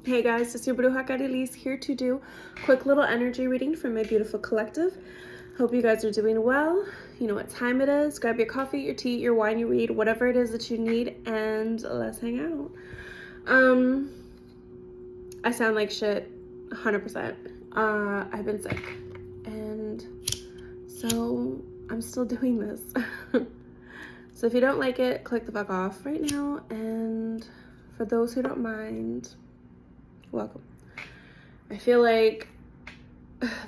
Hey guys, it's your brujacarrieliz here to do a quick little energy reading from my beautiful collective. Hope you guys are doing well. You know what time it is. Grab your coffee, your tea, your wine, your weed, whatever it is that you need, and let's hang out. I sound like shit, 100%. I've been sick, and so I'm still doing this. So if you don't like it, click the fuck off right now, and for those who don't mind, welcome. I feel like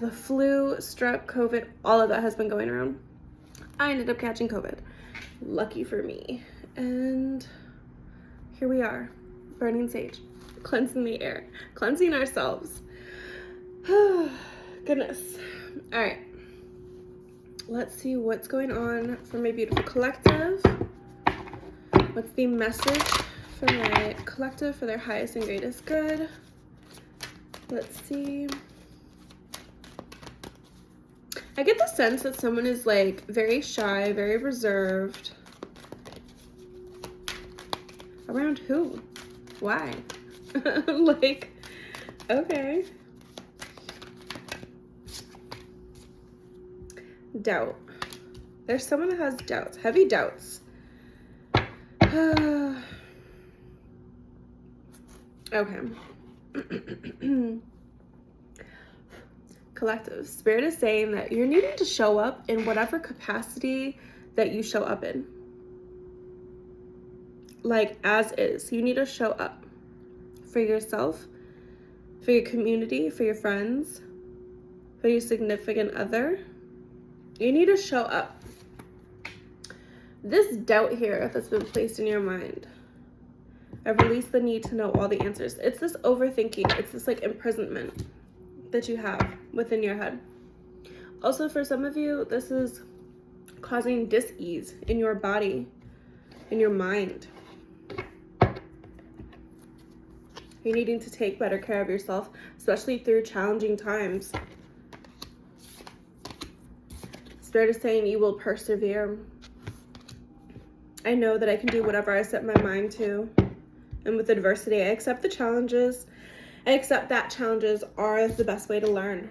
the flu, strep, COVID, all of that has been going around. I ended up catching COVID. Lucky for me. And here we are, burning sage, cleansing the air, cleansing ourselves. Goodness. All right. Let's see what's going on for my beautiful collective. What's the message for my collective for their highest and greatest good? Let's see. I get the sense that someone is like very shy, very reserved. Around who? Why? Like, okay. Doubt. There's someone that has doubts, heavy doubts. Okay. Collective. Spirit is saying that you're needing to show up in whatever capacity that you show up in. Like as is. You need to show up for yourself, for your community, for your friends, for your significant other. You need to show up. This doubt here that's been placed in your mind. I've released the need to know all the answers. It's this overthinking. It's this like imprisonment that you have within your head. Also, for some of you, this is causing dis-ease in your body, in your mind. You're needing to take better care of yourself, especially through challenging times. Spirit is saying you will persevere. I know that I can do whatever I set my mind to. And with adversity, I accept the challenges. I accept that challenges are the best way to learn.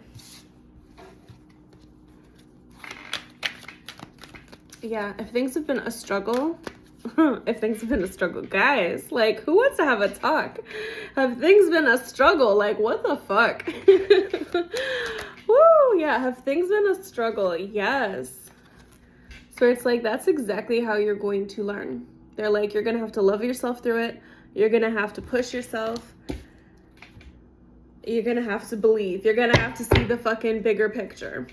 Yeah, if things have been a struggle, guys, like who wants to have a talk? Have things been a struggle? Like what the fuck? Woo, yeah, have things been a struggle? Yes. So it's like, that's exactly how you're going to learn. They're like, you're going to have to love yourself through it. You're going to have to push yourself. You're going to have to believe. You're going to have to see the fucking bigger picture.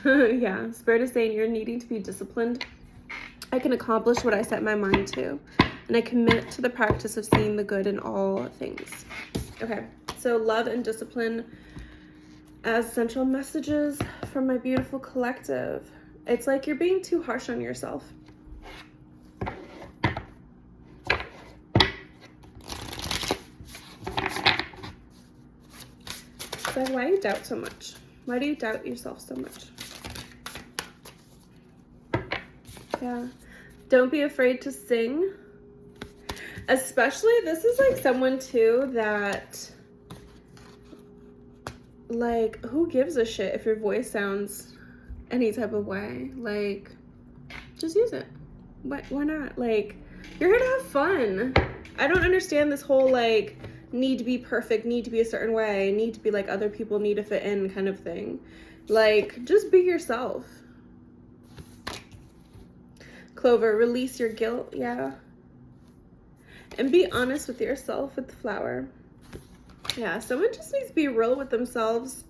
Yeah, Spirit is saying you're needing to be disciplined. I can accomplish what I set my mind to. And I commit to the practice of seeing the good in all things. Okay, so love and discipline as central messages from my beautiful collective. It's like you're being too harsh on yourself. It's like, why do you doubt so much? Why do you doubt yourself so much? Yeah. Don't be afraid to sing. Especially, this is like someone too that, like, who gives a shit if your voice sounds any type of way? Like, just use it. Why not? Like, you're here to have fun. I don't understand this whole like need to be perfect, need to be a certain way, need to be like other people, need to fit in kind of thing. Like, just be yourself. Clover, release your guilt. Yeah. And be honest with yourself with the flower. Yeah, someone just needs to be real with themselves.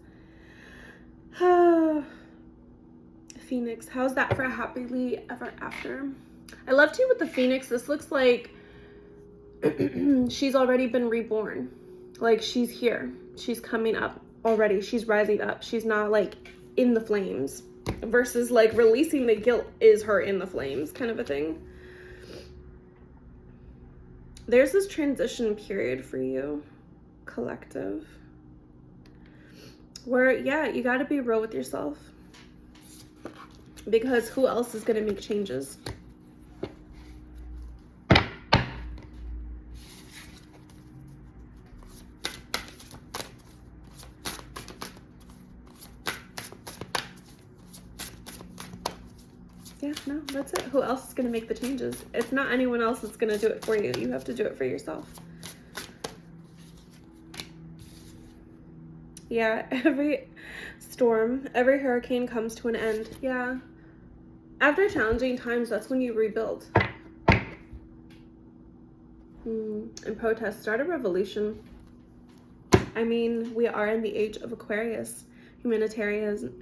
Phoenix, how's that for a happily ever after? I love too with the Phoenix. This looks like she's already been reborn. Like she's here. She's coming up already. She's rising up. She's not like in the flames. Versus like releasing the guilt is her in the flames kind of a thing. There's this transition period for you, collective, where, yeah, you got to be real with yourself. Because who else is going to make changes? No, that's it. Who else is going to make the changes? It's not anyone else that's going to do it for you. You have to do it for yourself. Yeah, every storm, every hurricane comes to an end. Yeah. After challenging times, that's when you rebuild. And protest, start a revolution. I mean, we are in the age of Aquarius. Humanitarianism.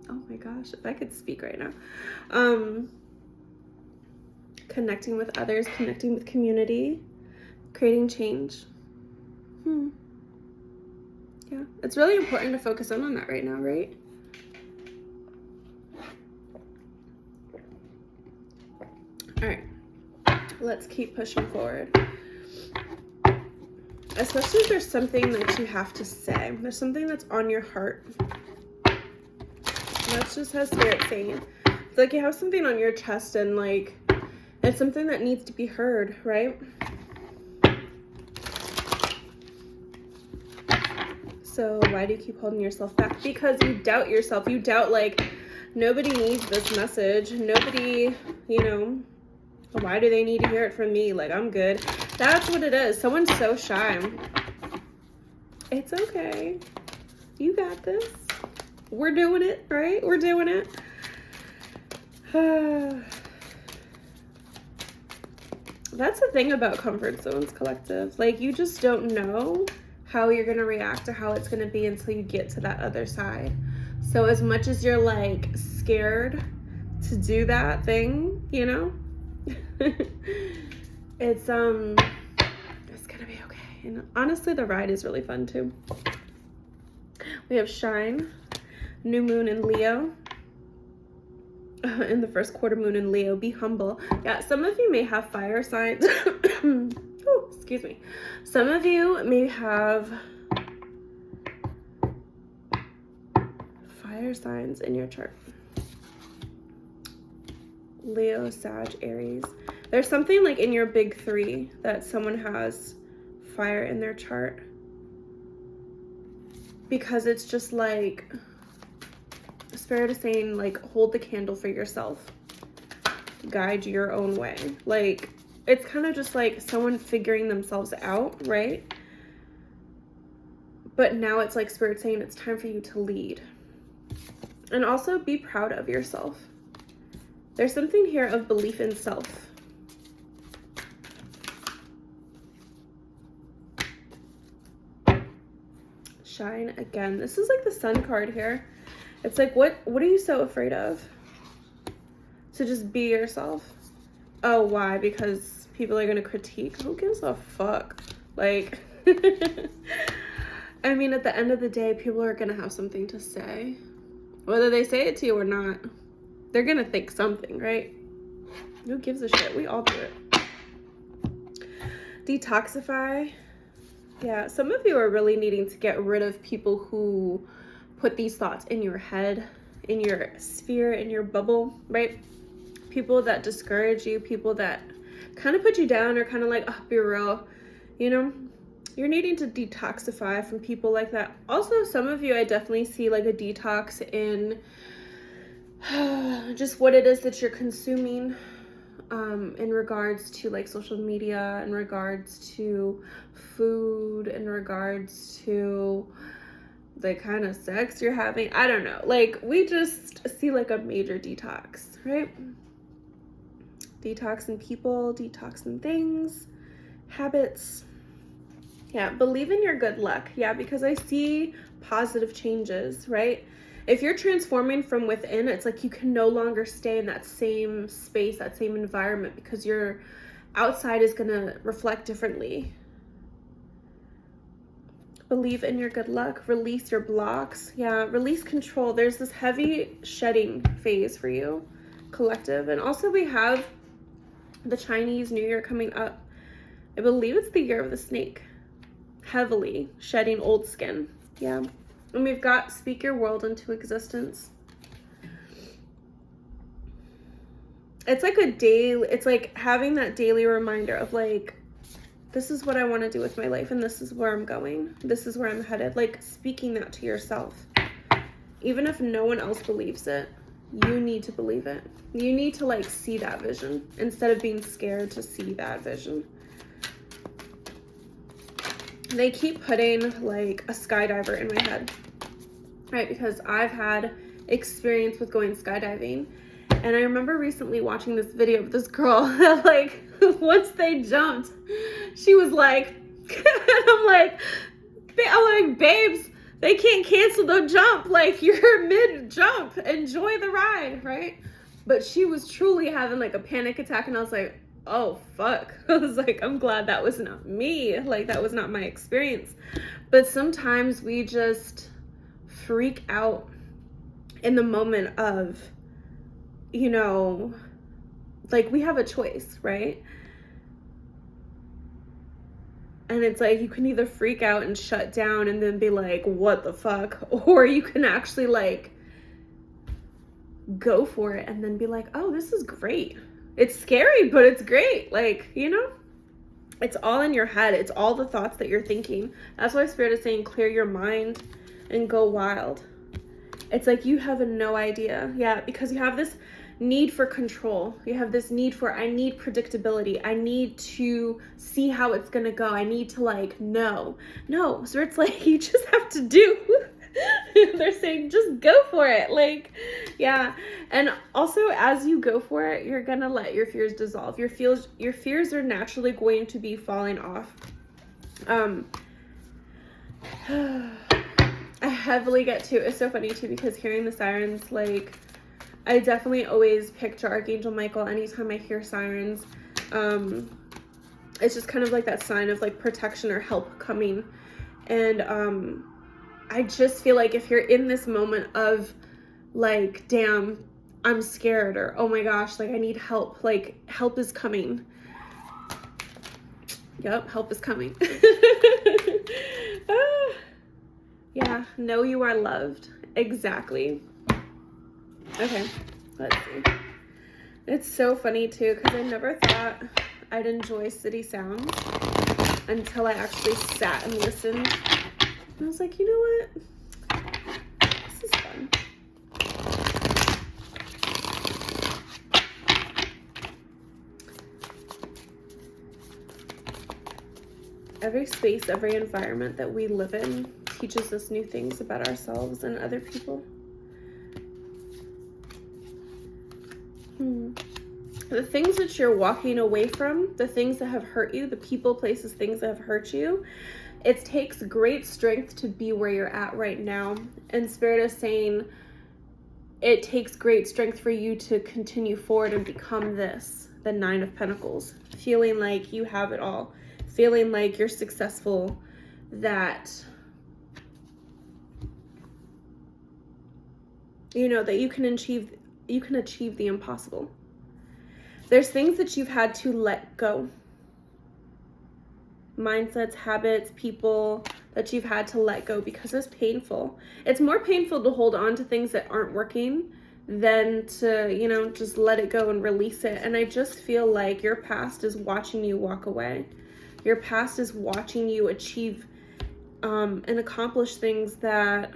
Oh my gosh, if I could speak right now. Connecting with others, connecting with community, creating change. Yeah, it's really important to focus in on that right now, right? All right, let's keep pushing forward. Especially if there's something that you have to say. There's something that's on your heart. That's just how Spirit's saying. It's like you have something on your chest and like, it's something that needs to be heard, right? So why do you keep holding yourself back? Because you doubt yourself. You doubt like, nobody needs this message. Nobody, you know, why do they need to hear it from me? Like, I'm good. That's what it is. Someone's so shy. It's okay. You got this. We're doing it, right? We're doing it. That's the thing about comfort zones, collective. Like, you just don't know how you're going to react to how it's going to be until you get to that other side. So as much as you're like scared to do that thing, you know, it's gonna be okay. And honestly, the ride is really fun too. We have Shine, new moon in Leo, in the first quarter moon in Leo. Be humble. Yeah, some of you may have fire signs. Oh, excuse me. Some of you may have fire signs in your chart. Leo, Sag, Aries. There's something like in your big three that someone has fire in their chart. Because it's just like, Spirit is saying like, hold the candle for yourself. Guide your own way. Like, it's kind of just like someone figuring themselves out, right? But now it's like Spirit saying it's time for you to lead. And also be proud of yourself. There's something here of belief in self. Shine again. This is like the Sun card here. It's like, what are you so afraid of? To just be yourself. Oh, why? Because people are going to critique. Who gives a fuck? Like, I mean, at the end of the day, people are going to have something to say. Whether they say it to you or not, they're going to think something, right? Who gives a shit? We all do it. Detoxify. Yeah, some of you are really needing to get rid of people who put these thoughts in your head, in your sphere, in your bubble, right? People that discourage you, people that kind of put you down or kind of like, oh, be real, you know? You're needing to detoxify from people like that. Also, some of you, I definitely see like a detox in just what it is that you're consuming in regards to like social media, in regards to food, in regards to the kind of sex you're having. I don't know. Like, we just see like a major detox, right? Detoxing people, detoxing things, habits. Yeah, believe in your good luck. Yeah, because I see positive changes, right? If you're transforming from within, it's like you can no longer stay in that same space, that same environment, because your outside is going to reflect differently. Believe in your good luck. Release your blocks. Yeah, release control. There's this heavy shedding phase for you, collective. And also we have the Chinese New Year coming up. I believe it's the year of the snake. Heavily shedding old skin. Yeah. And we've got speak your world into existence. It's like a daily, it's like having that daily reminder of like, this is what I want to do with my life and this is where I'm going. This is where I'm headed. Like speaking that to yourself. Even if no one else believes it. you need to believe it. You need to like see that vision instead of being scared to see that vision. They keep putting like a skydiver in my head, right? Because I've had experience with going skydiving. And I remember recently watching this video of this girl that like, once they jumped, she was like, I'm like, babes, they can't cancel the jump. Like, you're mid-jump. Enjoy the ride, right? But she was truly having like a panic attack, and I was like, oh, fuck. I was like, I'm glad that was not me. Like, that was not my experience. But sometimes we just freak out in the moment of, you know, like, we have a choice, right? And it's like, you can either freak out and shut down and then be like, what the fuck? Or you can actually like go for it and then be like, oh, this is great. It's scary, but it's great. Like, you know, it's all in your head. It's all the thoughts that you're thinking. That's why Spirit is saying, clear your mind and go wild. It's like, you have no idea. Yeah, because you have this need for control. You have this need for, I need predictability. I need to see how it's gonna go. I need to like know. No, so it's like, you just have to do. They're saying, just go for it. Like, yeah. And also, as you go for it, you're gonna let your fears dissolve. Your fears are naturally going to be falling off. I heavily get to, it's so funny too, because hearing the sirens, like, I definitely always picture Archangel Michael anytime I hear sirens. It's just kind of like that sign of like protection or help coming. And I just feel like if you're in this moment of like, damn, I'm scared, or oh my gosh, like I need help, like help is coming. Yep, help is coming. Yeah, know you are loved. Exactly. Okay, let's see. It's so funny too, because I never thought I'd enjoy city sounds until I actually sat and listened. And I was like, you know what? This is fun. Every space, every environment that we live in teaches us new things about ourselves and other people. The things that you're walking away from, the things that have hurt you, the people, places, things that have hurt you, it takes great strength to be where you're at right now. And Spirit is saying it takes great strength for you to continue forward and become this, the Nine of Pentacles, feeling like you have it all, feeling like you're successful, that, you know, that you can achieve the impossible. There's things that you've had to let go. Mindsets, habits, people that you've had to let go because it's painful. It's more painful to hold on to things that aren't working than to, you know, just let it go and release it. And I just feel like your past is watching you walk away. Your past is watching you achieve and accomplish things that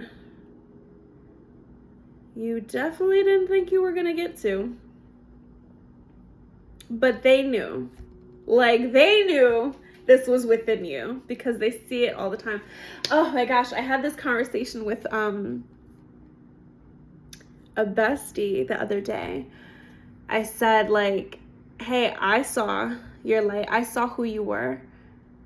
you definitely didn't think you were going to get to. But they knew. Like, they knew this was within you because they see it all the time. Oh my gosh, I had this conversation with a bestie the other day. I said, like, hey, I saw your light. I saw who you were.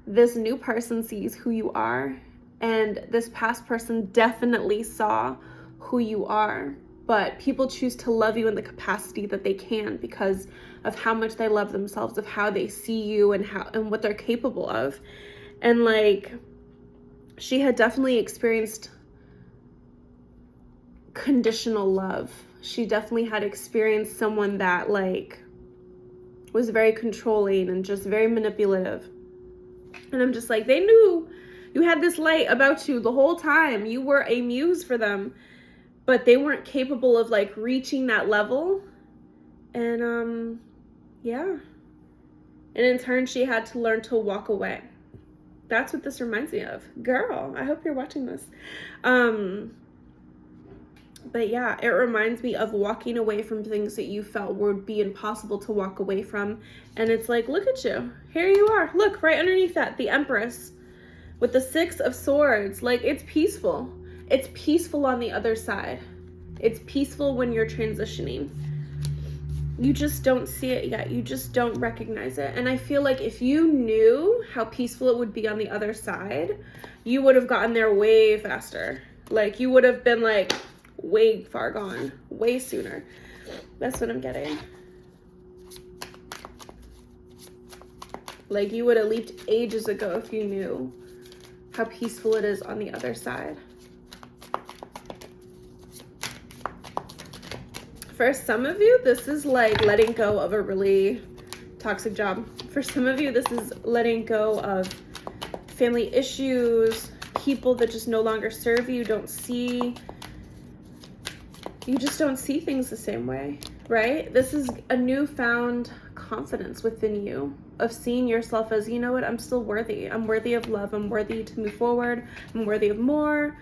This new person sees who you are. And this past person definitely saw who you are. But people choose to love you in the capacity that they can because of how much they love themselves, of how they see you and what they're capable of. And like, she had definitely experienced conditional love. She definitely had experienced someone that like was very controlling and just very manipulative. And I'm just like, they knew you had this light about you the whole time. You were a muse for them, but they weren't capable of like reaching that level. And yeah. And in turn, she had to learn to walk away. That's what this reminds me of. Girl, I hope you're watching this. But yeah, it reminds me of walking away from things that you felt would be impossible to walk away from. And it's like, look at you. Here you are. Look, right underneath that, the Empress with the 6 of Swords. Like, it's peaceful. It's peaceful on the other side. It's peaceful when you're transitioning. You just don't see it yet. You just don't recognize it. And I feel like if you knew how peaceful it would be on the other side, you would have gotten there way faster. Like, you would have been like way far gone, way sooner. That's what I'm getting. Like, you would have leaped ages ago if you knew how peaceful it is on the other side. For some of you, this is like letting go of a really toxic job. For some of you, this is letting go of family issues, people that just no longer serve you, you just don't see things the same way, right? This is a newfound confidence within you of seeing yourself as, you know what, I'm still worthy. I'm worthy of love. I'm worthy to move forward. I'm worthy of more.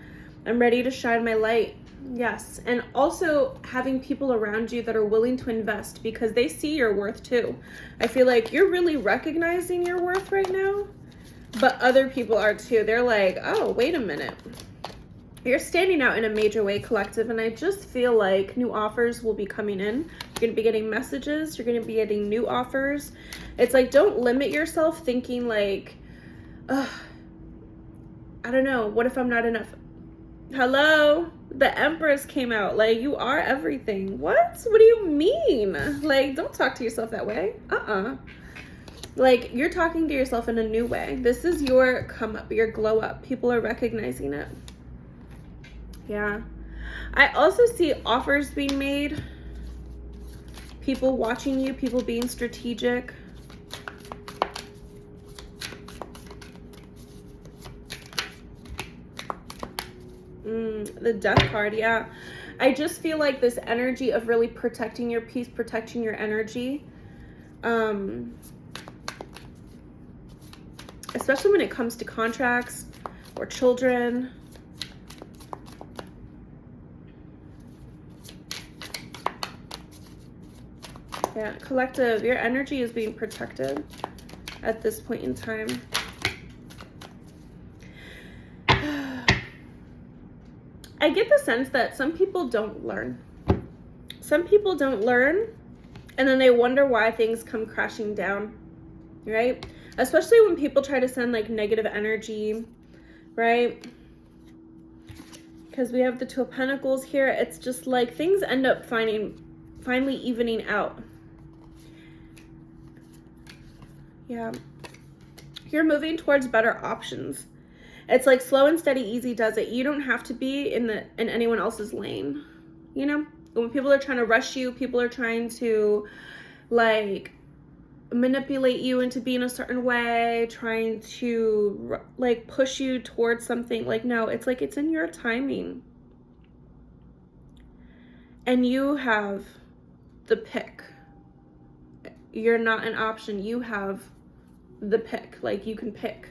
I'm ready to shine my light. Yes. And also having people around you that are willing to invest because they see your worth too. I feel like you're really recognizing your worth right now, but other people are too. They're like, oh, wait a minute. You're standing out in a major way, collective, and I just feel like new offers will be coming in. You're going to be getting messages. You're going to be getting new offers. It's like, don't limit yourself thinking like, ugh, I don't know, what if I'm not enough? Hello? The Empress came out. Like, you are everything. What? What do you mean? Like, don't talk to yourself that way. Like, you're talking to yourself in a new way. This is your come up, your glow up. People are recognizing it. Yeah. I also see offers being made. People watching you, people being strategic. The Death card, yeah. I just feel like this energy of really protecting your peace, protecting your energy. Especially when it comes to contracts or children. Yeah, collective, your energy is being protected at this point in time. I get the sense that some people don't learn. Some people don't learn, and then they wonder why things come crashing down, right? Especially when people try to send like negative energy, right? Because we have the 2 of Pentacles here. It's just like things end up finally evening out. Yeah. You're moving towards better options. It's like slow and steady, easy does it. You don't have to be in anyone else's lane, you know? When people are trying to rush you, people are trying to like manipulate you into being a certain way, trying to like push you towards something. Like, no, it's like it's in your timing. And you have the pick. You're not an option. You have the pick. Like, you can pick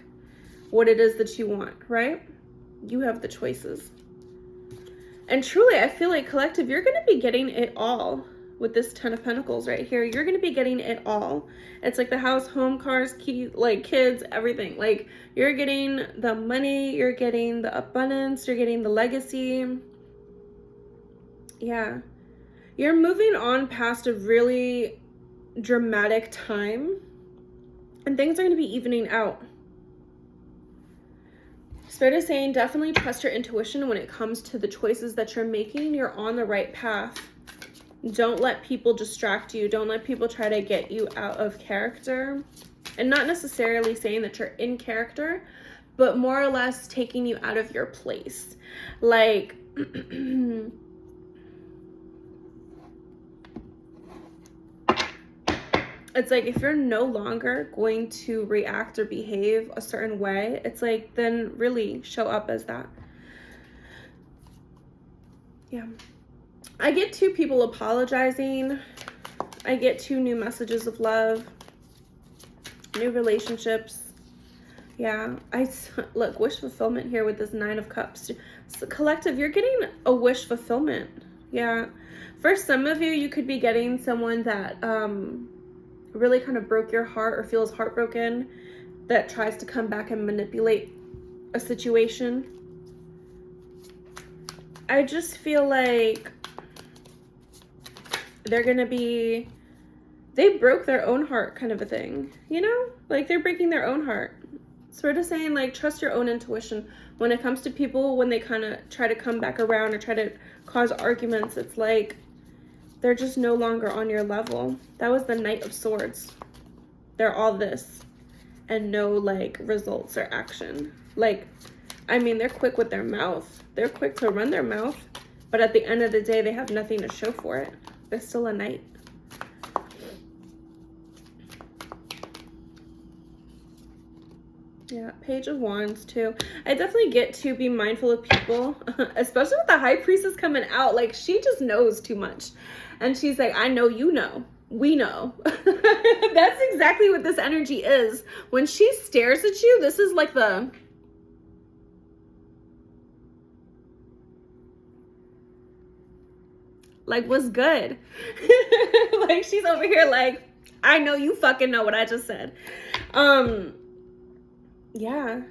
what it is that you want, right? You have the choices. And truly, I feel like collective, you're going to be getting it all with this 10 of Pentacles right here. You're going to be getting it all. It's like the house, home, cars, keys, like kids, everything. Like, you're getting the money, you're getting the abundance, you're getting the legacy. Yeah. You're moving on past a really dramatic time, and things are going to be evening out. Spirit is saying definitely trust your intuition when it comes to the choices that you're making. You're on the right path. Don't let people distract you. Don't let people try to get you out of character. And not necessarily saying that you're in character, but more or less taking you out of your place. Like, it's like if you're no longer going to react or behave a certain way, it's like then really show up as that. Yeah. I get 2 people apologizing. I get 2 new messages of love, new relationships, Yeah, look, wish fulfillment here with this 9 of Cups. So collective, you're getting a wish fulfillment. Yeah. For some of you, you could be getting someone that really kind of broke your heart or feels heartbroken, that tries to come back and manipulate a situation. I just feel like they're going to be, they broke their own heart kind of a thing, you know? Like they're breaking their own heart. So we're just saying, like, trust your own intuition. When it comes to people, when they kind of try to come back around or try to cause arguments, it's like they're just no longer on your level. That was the Knight of Swords. They're all this and no, like, results or action. Like, I mean, they're quick with their mouth. They're quick to run their mouth. But at the end of the day, they have nothing to show for it. They're still a knight. Yeah, Page of Wands too. I definitely get to be mindful of people, especially with the High Priestess coming out. Like, she just knows too much. And she's like, I know you know. We know. That's exactly what this energy is. When she stares at you, this is like the... like, what's good? Like, she's over here like, I know you fucking know what I just said. Yeah,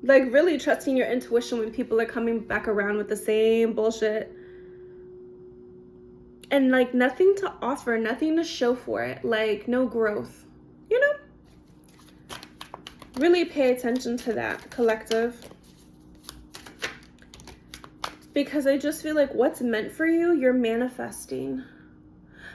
like really trusting your intuition when people are coming back around with the same bullshit and like nothing to offer, nothing to show for it, like no growth, you know? Really pay attention to that, collective, because I just feel like what's meant for you, you're manifesting.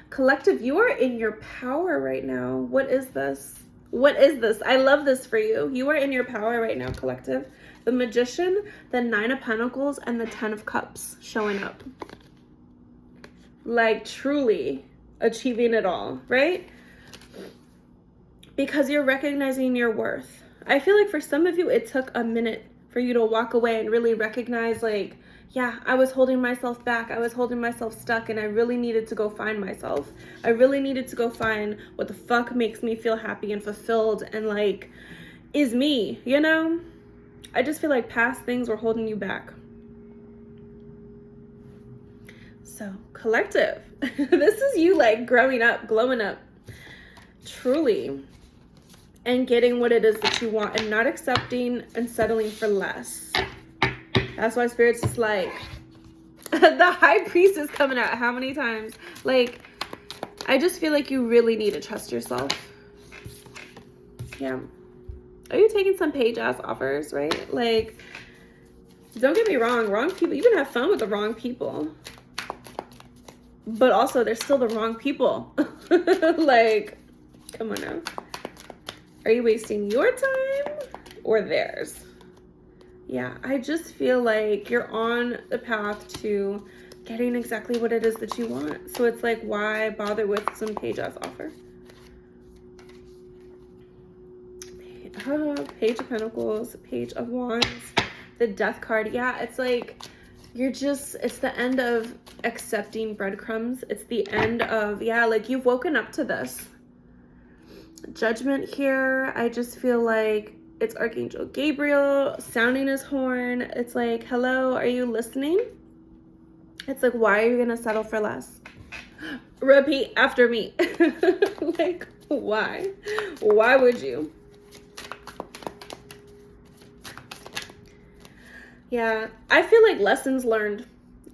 Collective, you are in your power right now. What is this? What is this? I love this for you. You are in your power right now, collective. The Magician, the 9 of Pentacles, and the 10 of Cups showing up. Like, truly achieving it all, right? Because you're recognizing your worth. I feel like for some of you, it took a minute for you to walk away and really recognize, like, yeah, I was holding myself back. I was holding myself stuck, and I really needed to go find myself. I really needed to go find what the fuck makes me feel happy and fulfilled and, like, is me, you know? I just feel like past things were holding you back. So, collective. This is you, like, growing up, glowing up. Truly. And getting what it is that you want and not accepting and settling for less. That's why Spirit's just like, the High Priestess coming out how many times? Like, I just feel like you really need to trust yourself. Yeah. Are you taking some page-ass offers, right? Like, don't get me wrong. Wrong people. You can have fun with the wrong people. But also, they're still the wrong people. Like, come on now. Are you wasting your time or theirs? Yeah, I just feel like you're on the path to getting exactly what it is that you want. So it's like, why bother with some page-ass offer? Page of Pentacles, Page of Wands, the Death card. Yeah, it's like, it's the end of accepting breadcrumbs. It's the end of, yeah, like you've woken up to this. Judgment here. I just feel like it's Archangel Gabriel sounding his horn. It's like, hello, are you listening? It's like, why are you gonna settle for less? Repeat after me. Like, why? Why would you? Yeah, I feel like lessons learned.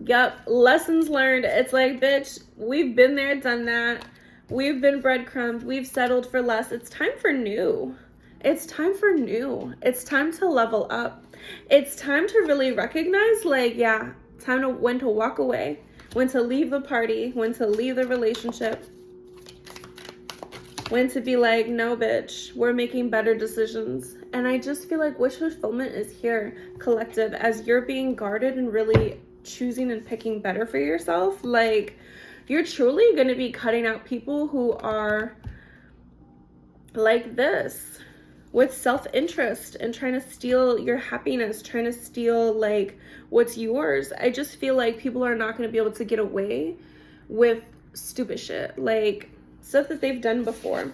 Yup, lessons learned. It's like, bitch, we've been there, done that. We've been breadcrumbed. We've settled for less. It's time for new. It's time for new. It's time to level up. It's time to really recognize, like, yeah, time to when to walk away, when to leave the party, when to leave the relationship, when to be like, no, bitch, we're making better decisions. And I just feel like wish fulfillment is here, collective, as you're being guarded and really choosing and picking better for yourself. Like, you're truly going to be cutting out people who are like this, with self-interest and trying to steal your happiness, trying to steal like what's yours. I just feel like people are not going to be able to get away with stupid shit, like stuff that they've done before.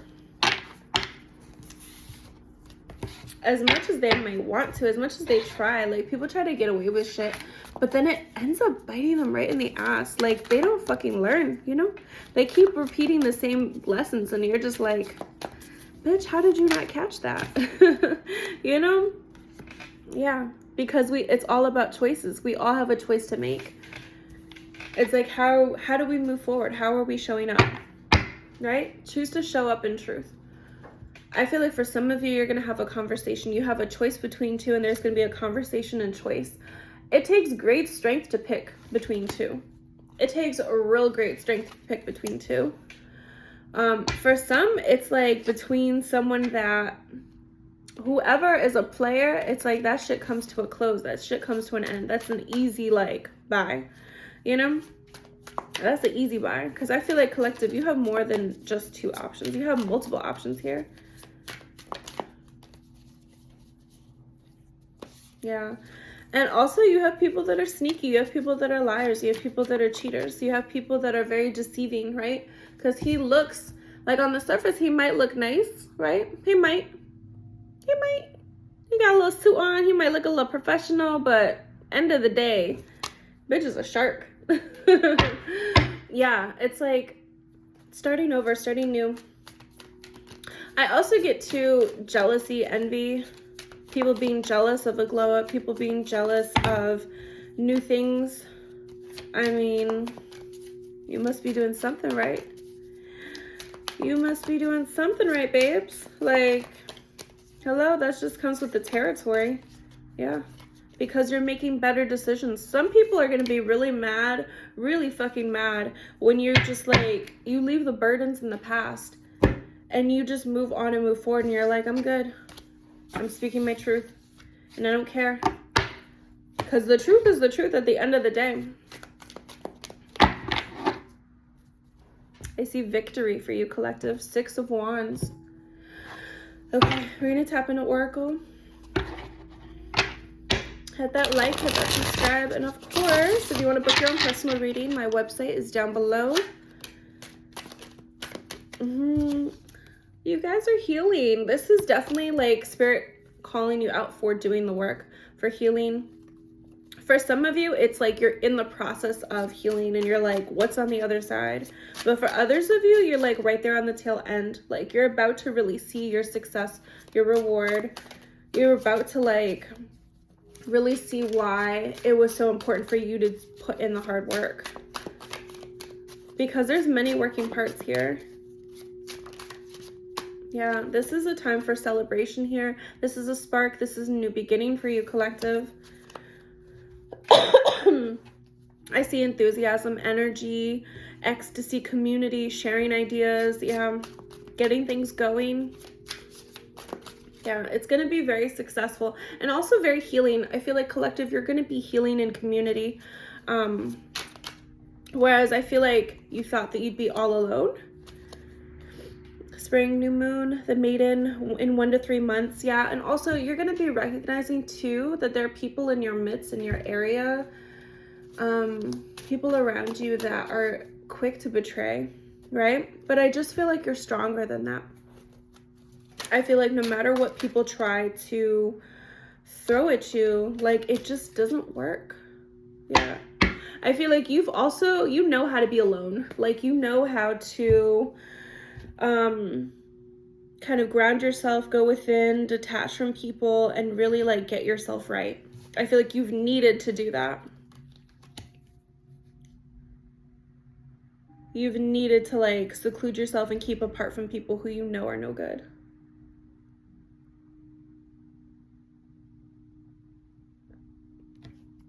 as much as they may want to, as much as they try, like, people try to get away with shit, but then it ends up biting them right in the ass. Like, they don't fucking learn, you know? They keep repeating the same lessons, and you're just like, bitch, how did you not catch that? You know? Yeah, because it's all about choices. We all have a choice to make. It's like, how do we move forward? How are we showing up? Right? Choose to show up in truth. I feel like for some of you, you're going to have a conversation. You have a choice between two, and there's going to be a conversation and choice. It takes great strength to pick between two. It takes a real great strength to pick between two. For some, it's like between someone that, whoever is a player, it's like that shit comes to a close. That shit comes to an end. That's an easy, like, bye. You know? That's an easy buy. Because I feel like collective, you have more than just two options. You have multiple options here. Yeah. And also you have people that are sneaky. You have people that are liars. You have people that are cheaters. You have people that are very deceiving, right? Because he looks, like, on the surface, he might look nice, right? He might. He got a little suit on. He might look a little professional, but end of the day, bitch is a shark. Yeah, it's like starting over, starting new. I also get to jealousy, envy, people being jealous of a glow up, people being jealous of new things. I mean, you must be doing something right. You must be doing something right, babes. Like, hello, that just comes with the territory. Yeah. Because you're making better decisions. Some people are going to be really mad, really fucking mad, when you're just like, you leave the burdens in the past and you just move on and move forward, and you're like, I'm good. I'm speaking my truth, and I don't care. Because the truth is the truth at the end of the day. I see victory for you, collective. 6 of Wands. Okay, we're going to tap into Oracle. Hit that like, hit that subscribe, and of course, if you want to book your own personal reading, my website is down below. You guys are healing. This is definitely like spirit calling you out for doing the work, for healing. For some of you, it's like you're in the process of healing and you're like, what's on the other side? But for others of you, you're like right there on the tail end. Like, you're about to really see your success, your reward. You're about to like really see why it was so important for you to put in the hard work. Because there's many working parts here. Yeah, this is a time for celebration here. This is a spark. This is a new beginning for you, collective. I see enthusiasm, energy, ecstasy, community, sharing ideas. Yeah, getting things going. Yeah, it's going to be very successful and also very healing. I feel like, collective, you're going to be healing in community. Whereas I feel like you thought that you'd be all alone. Spring, new moon, the maiden in 1 to 3 months. Yeah, and also you're going to be recognizing too that there are people in your midst, in your area, people around you that are quick to betray, right? But I just feel like you're stronger than that. I feel like no matter what people try to throw at you, like, it just doesn't work. Yeah. I feel like you've also, you know how to be alone. Like, you know how to kind of ground yourself, go within, detach from people, and really like get yourself right. I feel like you've needed to do that. You've needed to like seclude yourself and keep apart from people who you know are no good.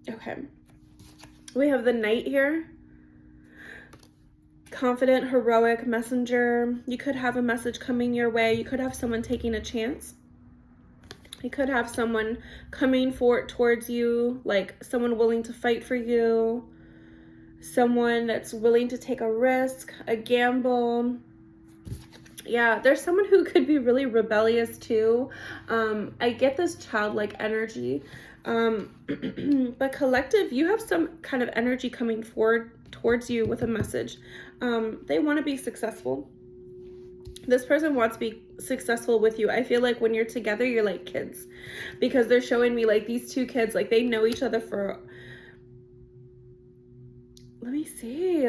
Okay. We have the Knight here. Confident, heroic, messenger. You could have a message coming your way. You could have someone taking a chance. You could have someone coming towards you, like someone willing to fight for you. Someone that's willing to take a risk, a gamble. Yeah, there's someone who could be really rebellious too. I get this childlike energy. But collective, you have some kind of energy coming forward towards you with a message. They want to be successful. This person wants to be successful with you. I feel like when you're together, you're like kids, because they're showing me like these two kids, like they know each other for, let me see,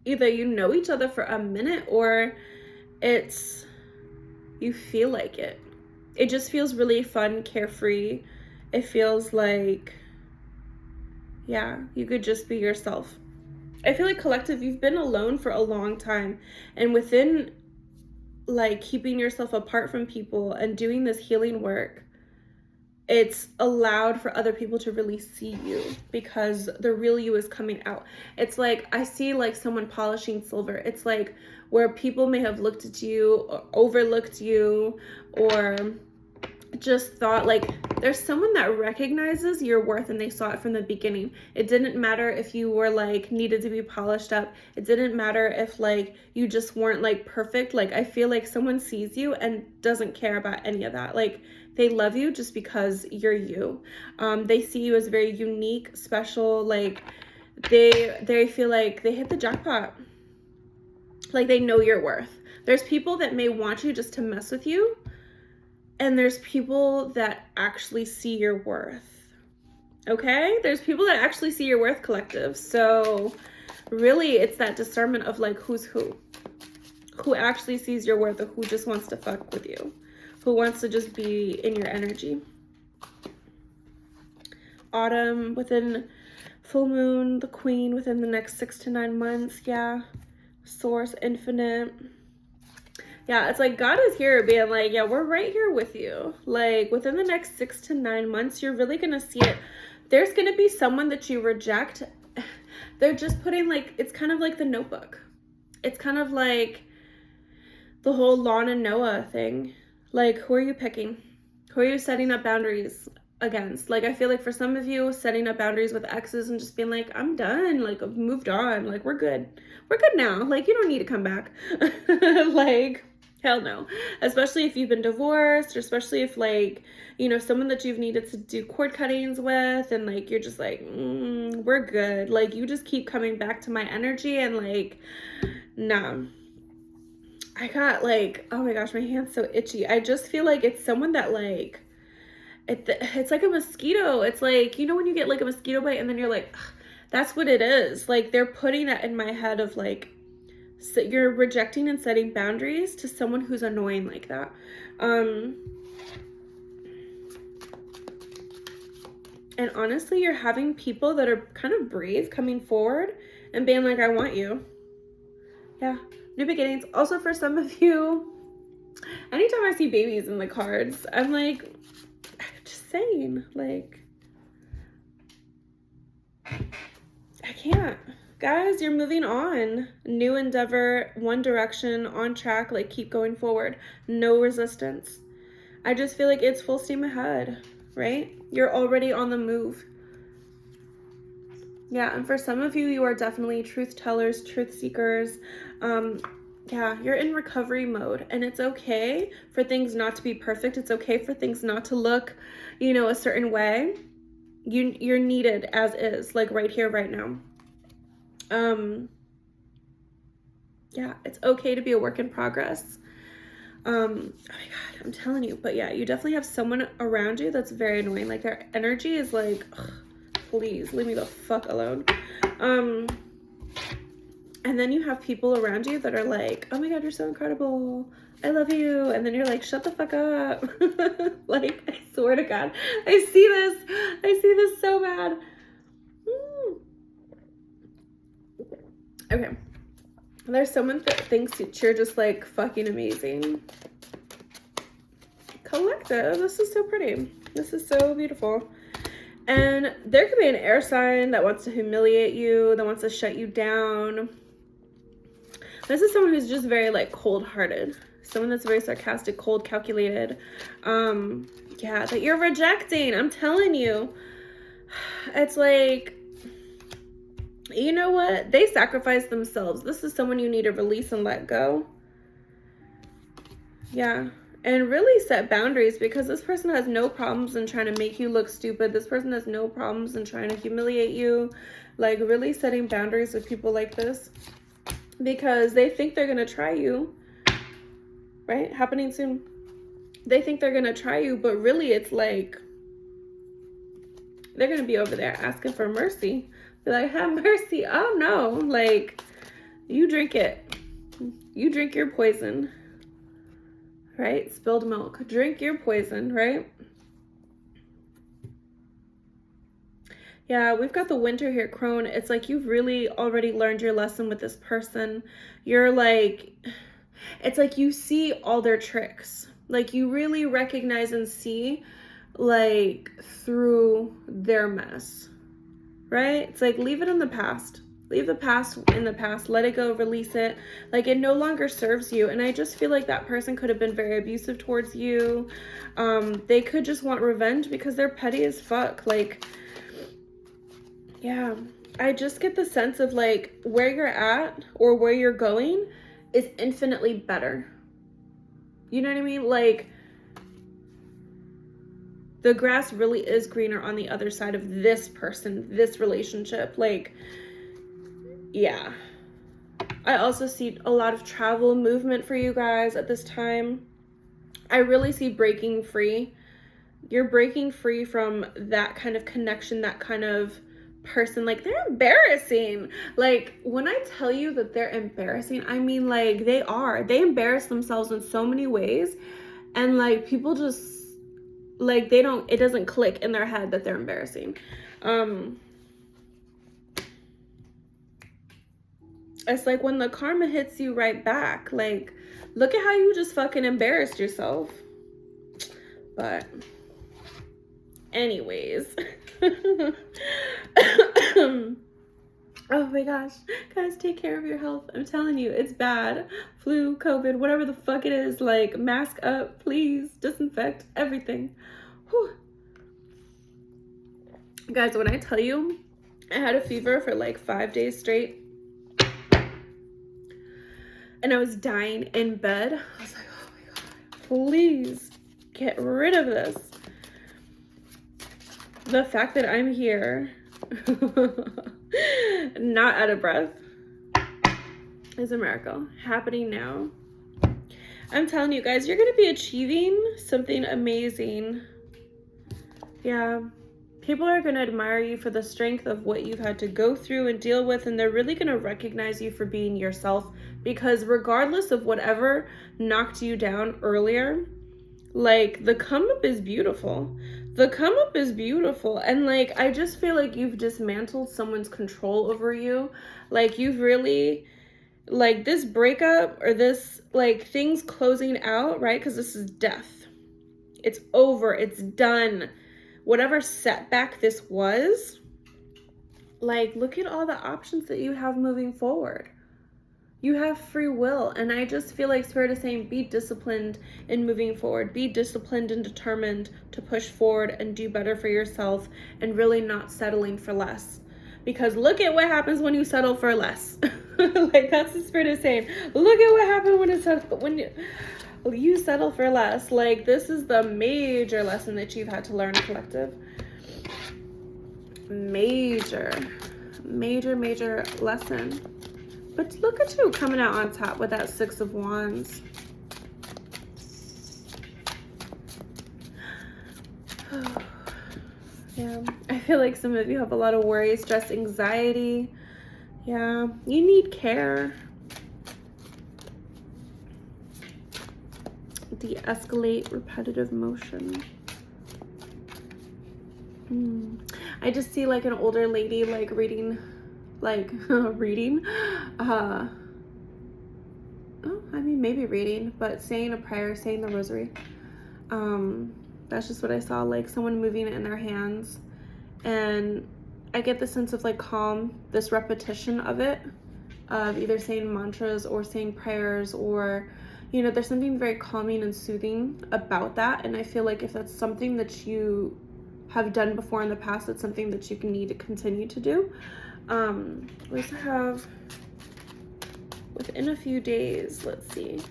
either you know each other for a minute or it's, you feel like it. It just feels really fun, carefree. It feels like, yeah, you could just be yourself. I feel like collective, you've been alone for a long time, and within like keeping yourself apart from people and doing this healing work, it's allowed for other people to really see you, because the real you is coming out. It's like, I see like someone polishing silver. It's like where people may have looked at you or overlooked you, or just thought like, there's someone that recognizes your worth and they saw it from the beginning. It didn't matter if you were like needed to be polished up. It didn't matter if like you just weren't like perfect. Like I feel like someone sees you and doesn't care about any of that. Like they love you just because you're you. They see you as very unique, special. Like they feel like they hit the jackpot. Like they know your worth. There's people that may want you just to mess with you, and there's people that actually see your worth. Okay? There's people that actually see your worth, collective. So really it's that discernment of like who's who actually sees your worth, or who just wants to fuck with you, who wants to just be in your energy. Autumn, within full moon, the queen, within the next 6 to 9 months. Yeah. Source, infinite. Yeah, it's like God is here being like, yeah, we're right here with you. Like within the next 6 to 9 months, you're really going to see it. There's going to be someone that you reject. They're just putting like, it's kind of like the Notebook. It's kind of like the whole Lon and Noah thing. Like, who are you picking? Who are you setting up boundaries against? Like, I feel like for some of you, setting up boundaries with exes and just being like, I'm done. Like, I've moved on. Like, we're good. We're good now. Like, you don't need to come back. Like, hell no. Especially if you've been divorced, or especially if like, you know, someone that you've needed to do cord cuttings with, and like, you're just like, we're good. Like, you just keep coming back to my energy, and like, nah. I got like, oh my gosh, my hand's so itchy. I just feel like it's someone that like, it's like a mosquito. It's like, you know, when you get like a mosquito bite and then you're like, ugh, that's what it is. Like they're putting that in my head of like, so you're rejecting and setting boundaries to someone who's annoying like that. And honestly, you're having people that are kind of brave coming forward and being like, I want you. Yeah. New beginnings. Also, for some of you, anytime I see babies in the cards, I'm like, I'm just saying, like, I can't. Guys, you're moving on. New endeavor, one direction, on track, like keep going forward. No resistance. I just feel like it's full steam ahead, right? You're already on the move. Yeah, and for some of you, you are definitely truth tellers, truth seekers. Yeah, you're in recovery mode, and it's okay for things not to be perfect. It's okay for things not to look, you know, a certain way. You're needed as is, like right here, right now. Yeah, it's okay to be a work in progress. Oh my God, I'm telling you. But yeah, you definitely have someone around you that's very annoying. Like their energy is like, ugh, please leave me the fuck alone. And then you have people around you that are like, oh my God, you're so incredible. I love you. And then you're like, shut the fuck up. Like, I swear to God, I see this so bad. Okay. There's someone that thinks that you're just like fucking amazing. Collective, this is so pretty. This is so beautiful. And there could be an air sign that wants to humiliate you, that wants to shut you down. This is someone who's just very like cold-hearted. Someone that's very sarcastic, cold, calculated. Yeah, that you're rejecting. I'm telling you. It's like, you know what? They sacrificed themselves. This is someone you need to release and let go. Yeah. And really set boundaries, because this person has no problems in trying to make you look stupid. This person has no problems in trying to humiliate you. Like really setting boundaries with people like this. because they think they're going to try you, right? Happening soon. They think they're going to try you, but really it's like they're going to be over there asking for mercy. Be like, have mercy. Oh no, like you drink it. You drink your poison, right? Spilled milk. Drink your poison, right? Yeah, we've got the winter here, crone. It's like you've really already learned your lesson with this person. You're like, it's like you see all their tricks. Like you really recognize and see like through their mess, right? It's like leave it in the past. Leave the past in the past. Let it go. Release it. Like it no longer serves you. And I just feel like that person could have been very abusive towards you. They could just want revenge because they're petty as fuck. Like, yeah, I just get the sense of like where you're at or where you're going is infinitely better. You know what I mean? Like the grass really is greener on the other side of this person, this relationship. Like, yeah. I also see a lot of travel movement for you guys at this time. I really see breaking free. You're breaking free from that kind of connection, that kind of person. Like they're embarrassing. Like when I tell you that they're embarrassing, I mean like they embarrass themselves in so many ways, and like people just like it doesn't click in their head that they're embarrassing. It's like when the karma hits you right back, like look at how you just fucking embarrassed yourself. But anyways. Oh my gosh, guys, take care of your health. I'm telling you, it's bad. Flu, COVID, whatever the fuck it is, like mask up, please. Disinfect everything. Whew. Guys, when I tell you I had a fever for like 5 days straight and I was dying in bed, I was like, oh my God, please get rid of this. The fact that I'm here not out of breath is a miracle happening now. I'm telling you guys, you're going to be achieving something amazing. Yeah. People are going to admire you for the strength of what you've had to go through and deal with, and they're really going to recognize you for being yourself, because regardless of whatever knocked you down earlier, like the come up is beautiful. The come up is beautiful. And like, I just feel like you've dismantled someone's control over you. Like you've really, like this breakup or this like things closing out, right? Because this is death. It's over. It's done. Whatever setback this was, like, look at all the options that you have moving forward. You have free will. And I just feel like Spirit is saying, be disciplined in moving forward. Be disciplined and determined to push forward and do better for yourself, and really not settling for less. Because look at what happens when you settle for less. Like, that's what Spirit is saying. Look at what happened when you settle for less. Like, this is the major lesson that you've had to learn, collective. Major lesson. But look at you coming out on top with that 6 of Wands. Yeah, I feel like some of you have a lot of worry, stress, anxiety. Yeah, you need care. De-escalate repetitive motion. I just see like an older lady like reading, like maybe reading, but saying a prayer, saying the rosary. That's just what I saw, like someone moving it in their hands. And I get the sense of like calm, this repetition of it, of either saying mantras or saying prayers, or, you know, there's something very calming and soothing about that. And I feel like if that's something that you have done before in the past, it's something that you can need to continue to do. We also have within a few days, let's see.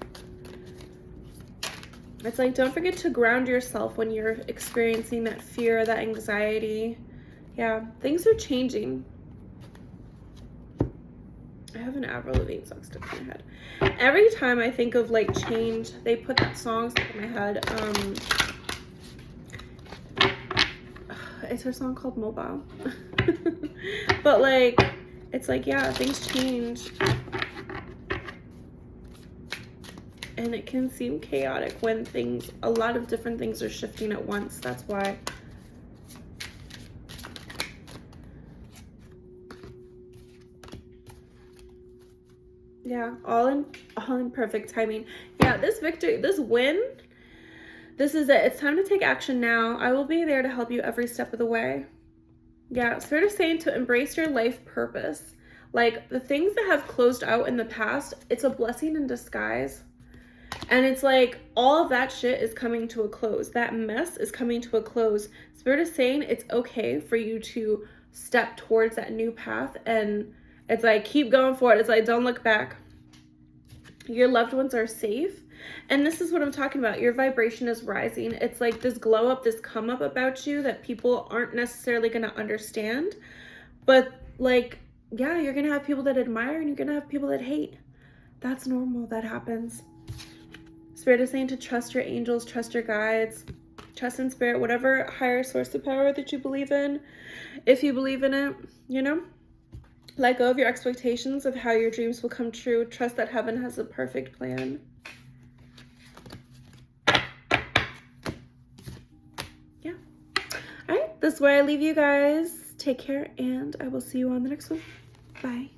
It's like, don't forget to ground yourself when you're experiencing that fear, that anxiety. Yeah, things are changing. I have an Avril Lavigne song stuck in my head. Every time I think of like change, they put that song stuck in my head. It's her song called Mobile. But like, it's like, yeah, things change. And it can seem chaotic when a lot of different things are shifting at once. That's why. Yeah, all in perfect timing. Yeah, this victory, this win, this is it. It's time to take action now. I will be there to help you every step of the way. Yeah, Spirit is saying to embrace your life purpose. Like, the things that have closed out in the past, it's a blessing in disguise. And it's like, all of that shit is coming to a close. That mess is coming to a close. Spirit is saying it's okay for you to step towards that new path. And it's like, keep going for it. It's like, don't look back. Your loved ones are safe. And this is what I'm talking about. Your vibration is rising. It's like this glow up, this come up about you that people aren't necessarily going to understand. But like, yeah, you're going to have people that admire and you're going to have people that hate. That's normal. That happens. Spirit is saying to trust your angels, trust your guides, trust in spirit, whatever higher source of power that you believe in. If you believe in it, you know, let go of your expectations of how your dreams will come true. Trust that heaven has a perfect plan. Yeah. All right, this is where I leave you guys. Take care, and I will see you on the next one. Bye.